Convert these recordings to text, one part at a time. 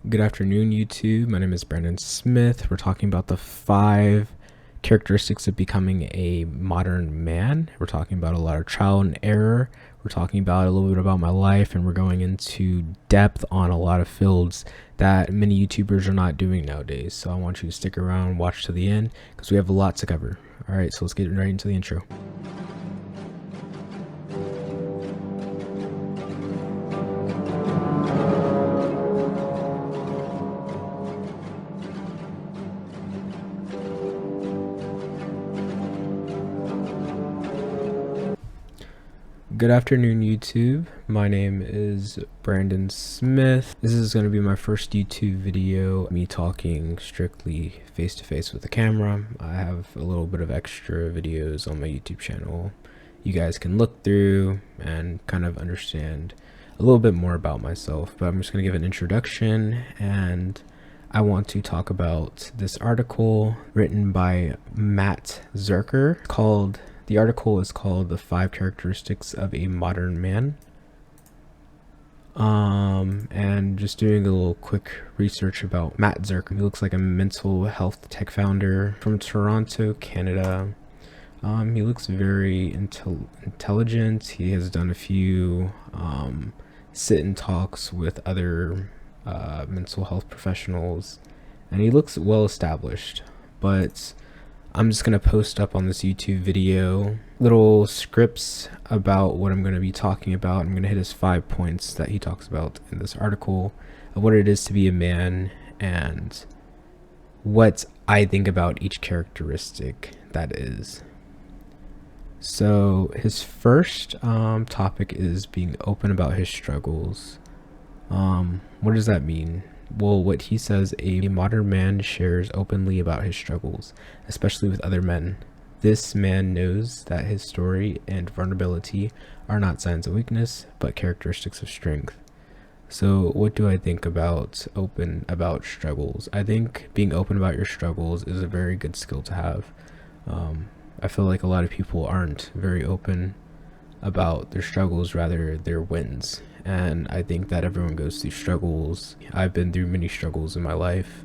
Good afternoon, YouTube. My name is Brandon Smith. We're talking about the 5 characteristics of becoming a modern man. We're talking about a lot of trial and error. We're talking about a little bit about my life, and we're going into depth on a lot of fields that many YouTubers are not doing nowadays. So I want you to stick around, watch to the end, because we have a lot to cover. All right, so let's get right into the intro. Good afternoon, YouTube. My name is Brandon Smith. This is going to be my first YouTube video, me talking strictly face-to-face with the camera. I have a little bit of extra videos on my YouTube channel you guys can look through and kind of understand a little bit more about myself, but I'm just going to give an introduction, and I want to talk about this article written by Matt Zerker called The article is called The 5 Characteristics of a Modern Man. And just doing a little quick research about Matt Zerker. He looks like a mental health tech founder from Toronto, Canada. He looks very intelligent. He has done a few sit-in talks with other mental health professionals, and he looks well established. But I'm just going to post up on this YouTube video little scripts about what I'm going to be talking about. I'm going to hit his 5 points that he talks about in this article of what it is to be a man and what I think about each characteristic that is. So his first topic is being open about his struggles. What does that mean? Well, what he says, a modern man shares openly about his struggles, especially with other men. This man knows that his story and vulnerability are not signs of weakness, but characteristics of strength. So what do I think about open about struggles? I think being open about your struggles is a very good skill to have. I feel like a lot of people aren't very open about their struggles, rather their wins. And I think that everyone goes through struggles. I've been through many struggles in my life,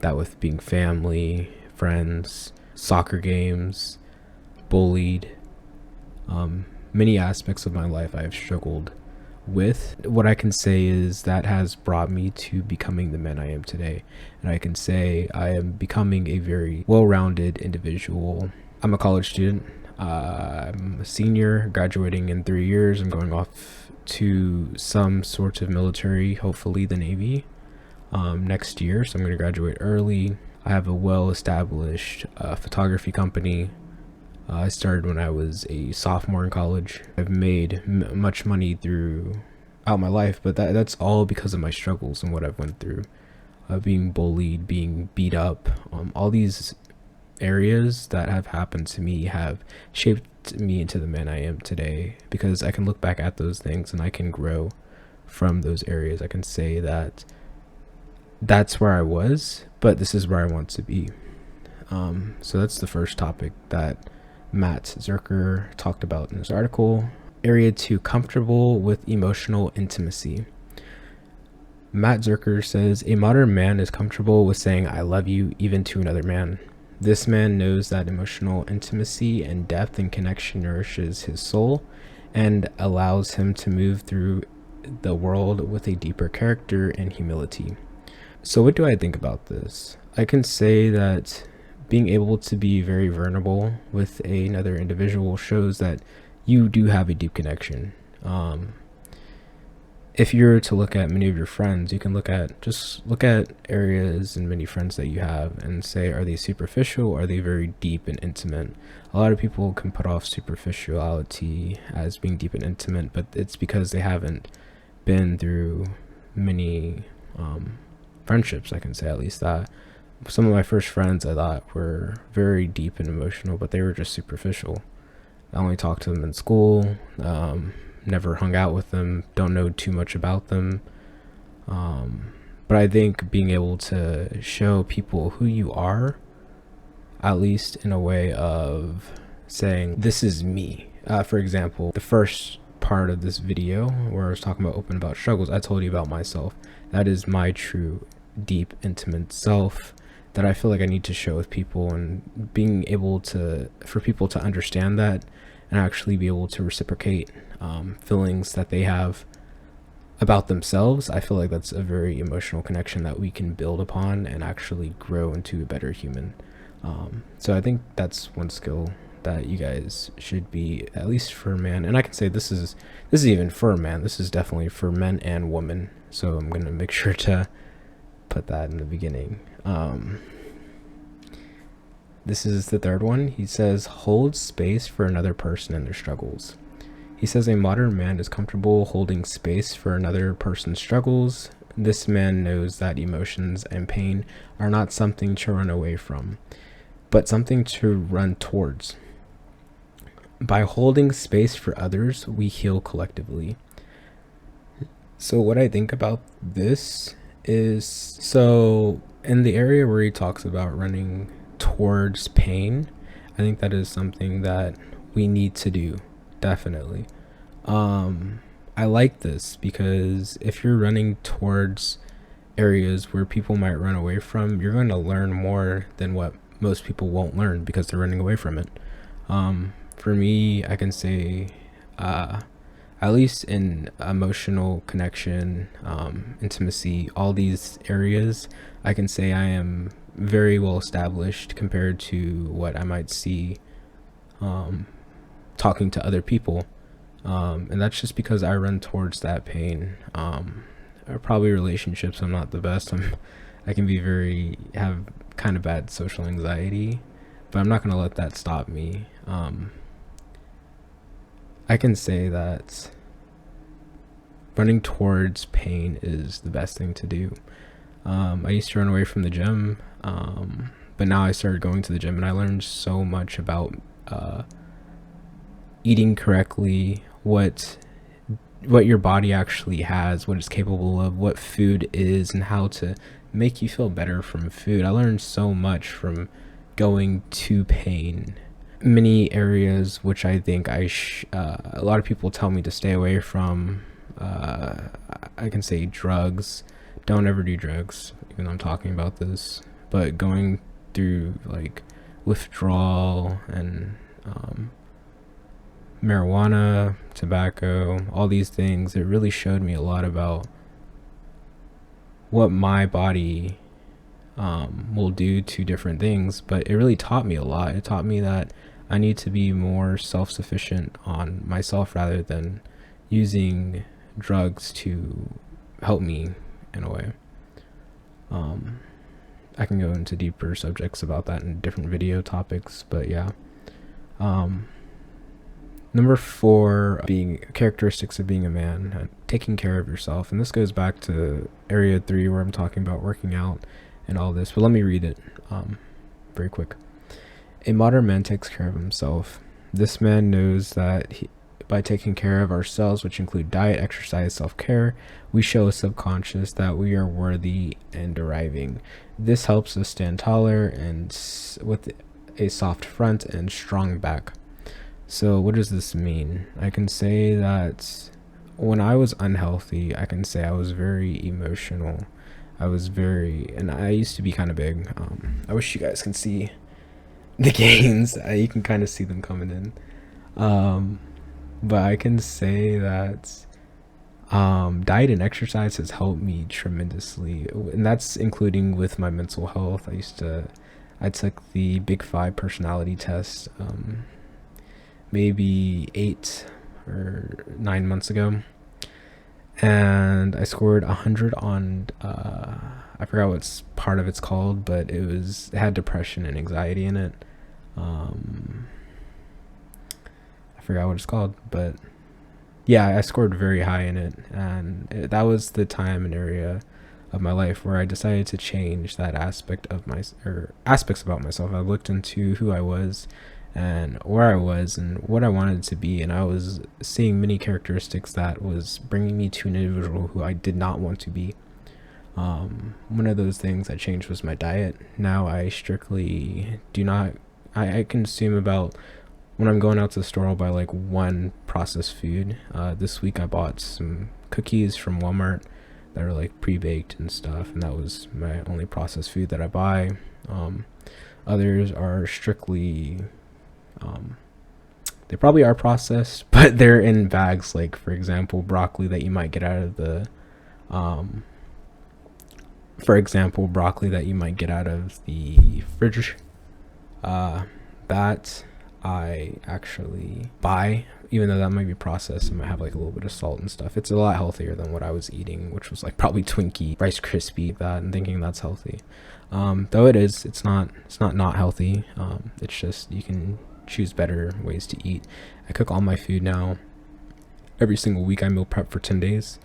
that with being family, friends, soccer games, bullied, many aspects of my life I have struggled with. What I can say is that has brought me to becoming the man I am today, and I can say I am becoming a very well-rounded individual. I'm a college student. I'm a senior, graduating in 3 years. I'm going off to some sort of military, hopefully the Navy, next year, so I'm going to graduate early. I have a well-established photography company. I started when I was a sophomore in college. I've made much money throughout my life, but that's all because of my struggles and what I've went through. Being bullied, being beat up, all these areas that have happened to me have shaped me into the man I am today, because I can look back at those things and I can grow from those areas. I can say that that's where I was, but this is where I want to be. So that's the first topic that Matt Zerker talked about in this article. Area 2, comfortable with emotional intimacy. Matt Zerker says, a modern man is comfortable with saying I love you even to another man. This man knows that emotional intimacy and depth and connection nourishes his soul and allows him to move through the world with a deeper character and humility. So what do I think about this? I can say that being able to be very vulnerable with another individual shows that you do have a deep connection. If you're to look at many of your friends, you can look at areas and many friends that you have and say, are they superficial? Or are they very deep and intimate? A lot of people can put off superficiality as being deep and intimate, but it's because they haven't been through many friendships. I can say at least that. Some of my first friends I thought were very deep and emotional, but they were just superficial. I only talked to them in school, never hung out with them, don't know too much about them. But I think being able to show people who you are, at least in a way of saying, this is me. For example, the first part of this video where I was talking about open about struggles, I told you about myself. That is my true, deep, intimate self that I feel like I need to show with people, and being able to, for people to understand that and actually be able to reciprocate feelings that they have about themselves. I feel like that's a very emotional connection that we can build upon and actually grow into a better human. So I think that's one skill that you guys should be, at least for man. And I can say this is even for man. This is definitely for men and women. So I'm gonna make sure to put that in the beginning. This is the third one. He says, hold space for another person and their struggles. He says a modern man is comfortable holding space for another person's struggles. This man knows that emotions and pain are not something to run away from, but something to run towards. By holding space for others, we heal collectively. So what I think about this is, so in the area where he talks about running towards pain, I think that is something that we need to do, definitely. I like this because if you're running towards areas where people might run away from, you're going to learn more than what most people won't learn because they're running away from it. For me, I can say, at least in emotional connection, intimacy, all these areas, I can say I am very well established compared to what I might see talking to other people. And that's just because I run towards that pain. Probably relationships, I'm not the best. I can be have kind of bad social anxiety, but I'm not going to let that stop me. I can say that running towards pain is the best thing to do. I used to run away from the gym, but now I started going to the gym and I learned so much about eating correctly, what your body actually has, what it's capable of, what food is, and how to make you feel better from food. I learned so much from going to pain. Many areas which I think a lot of people tell me to stay away from. I can say drugs. Don't ever do drugs, even though I'm talking about this. But going through like withdrawal and marijuana, tobacco, all these things, it really showed me a lot about what my body will do to different things. But it really taught me a lot. It taught me that I need to be more self-sufficient on myself rather than using drugs to help me in a way. I can go into deeper subjects about that in different video topics, but yeah. Number 4, being characteristics of being a man, taking care of yourself. And this goes back to area 3 where I'm talking about working out and all this, but let me read it very quick. A modern man takes care of himself. This man knows that by taking care of ourselves, which include diet, exercise, self-care, we show a subconscious that we are worthy and arriving. This helps us stand taller and with a soft front and strong back. So what does this mean? I can say that when I was unhealthy, I can say I was very emotional. And I used to be kind of big. I wish you guys can see the gains. You can kind of see them coming in. But I can say that diet and exercise has helped me tremendously, and that's including with my mental health. I took the Big 5 personality test maybe 8 or 9 months ago, and I scored 100 on I forgot what part of it's called, but it had depression and anxiety in it. I forgot what it's called, but yeah, I scored very high in it, and that was the time and area of my life where I decided to change that aspects about myself. I looked into who I was and where I was and what I wanted to be, and I was seeing many characteristics that was bringing me to an individual who I did not want to be. One of those things I changed was my diet. Now I strictly do not, I consume about when I'm going out to the store, I'll buy like one processed food. This week I bought some cookies from Walmart that are like pre-baked and stuff, and that was my only processed food that I buy. Others are strictly they probably are processed, but they're in bags, like for example broccoli that you might get out of the fridge. That I actually buy, even though that might be processed. It might have like a little bit of salt and stuff. It's a lot healthier than what I was eating, which was like probably Twinkie, Rice Krispie, that, and thinking that's healthy. Though it's not healthy. It's just you can choose better ways to eat. I cook all my food now. Every single week I meal prep for 10 days.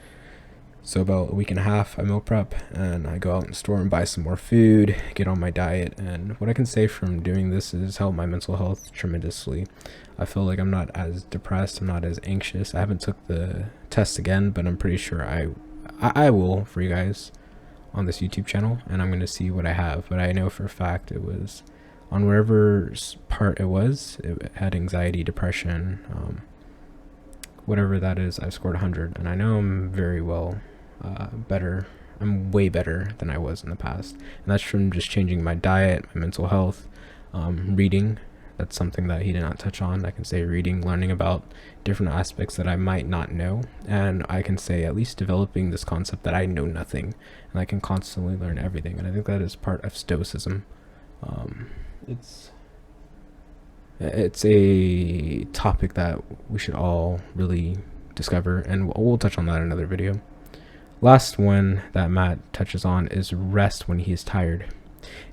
So about a week and a half I meal prep, and I go out in the store and buy some more food, get on my diet. And what I can say from doing this is help my mental health tremendously. I feel like I'm not as depressed, I'm not as anxious. I haven't took the test again, but I'm pretty sure I will for you guys on this YouTube channel, and I'm going to see what I have. But I know for a fact it was on whatever part it had anxiety, depression, whatever that is. I scored 100, and I know I'm very well better. I'm way better than I was in the past, and that's from just changing my diet, my mental health, reading. That's something that he did not touch on. I can say reading, learning about different aspects that I might not know, and I can say at least developing this concept that I know nothing, and I can constantly learn everything. And I think that is part of stoicism. It's a topic that we should all really discover, and we'll touch on that in another video. Last one that Matt touches on is rest when he is tired.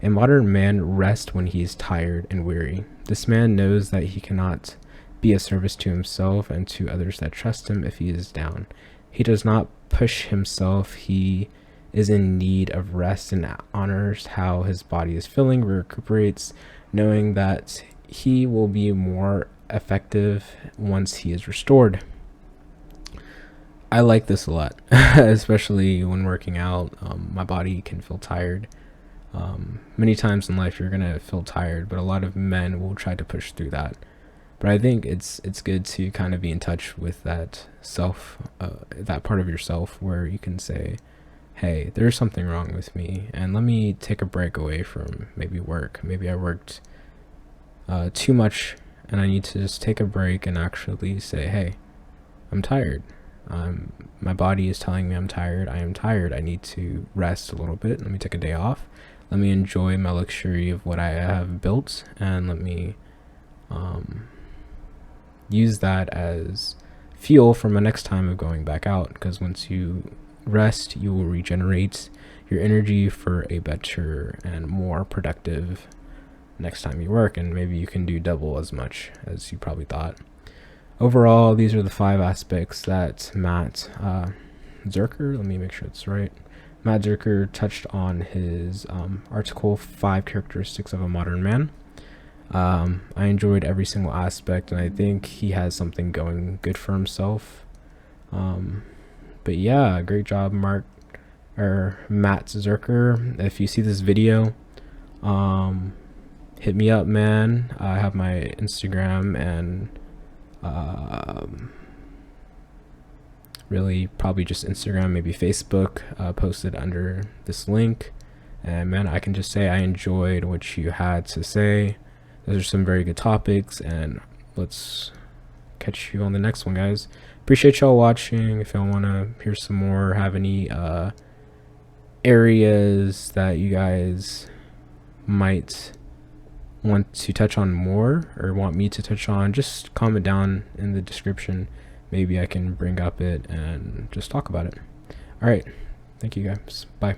A modern man rests when he is tired and weary. This man knows that he cannot be a service to himself and to others that trust him if he is down. He does not push himself. He is in need of rest and honors how his body is feeling, recuperates, knowing that he will be more effective once he is restored. I like this a lot, especially when working out. My body can feel tired. Many times in life you're gonna feel tired, but a lot of men will try to push through that. But I think it's good to kind of be in touch with that that part of yourself where you can say, hey, there's something wrong with me, and let me take a break away from maybe work. Maybe I worked too much, and I need to just take a break and actually say, hey, I'm tired. My body is telling me I'm tired. I am tired. I need to rest a little bit. Let me take a day off. Let me enjoy my luxury of what I have built, and let me use that as fuel for my next time of going back out. Because once you rest, you will regenerate your energy for a better and more productive next time you work, and maybe you can do double as much as you probably thought. Overall, these are the 5 aspects that Matt Zerker, let me make sure it's right, Matt Zerker touched on his article, 5 Characteristics of a Modern Man. I enjoyed every single aspect, and I think he has something going good for himself. But yeah, great job, Matt Zerker. If you see this video, hit me up, man. I have my Instagram and really probably just Instagram, maybe Facebook, posted under this link. And man, I can just say I enjoyed what you had to say. Those are some very good topics, and let's catch you on the next one, guys. Appreciate y'all watching. If y'all want to hear some more, have any areas that you guys might want to touch on more or want me to touch on, just comment down in the description. Maybe I can bring up it and just talk about it. All right, thank you guys. Bye.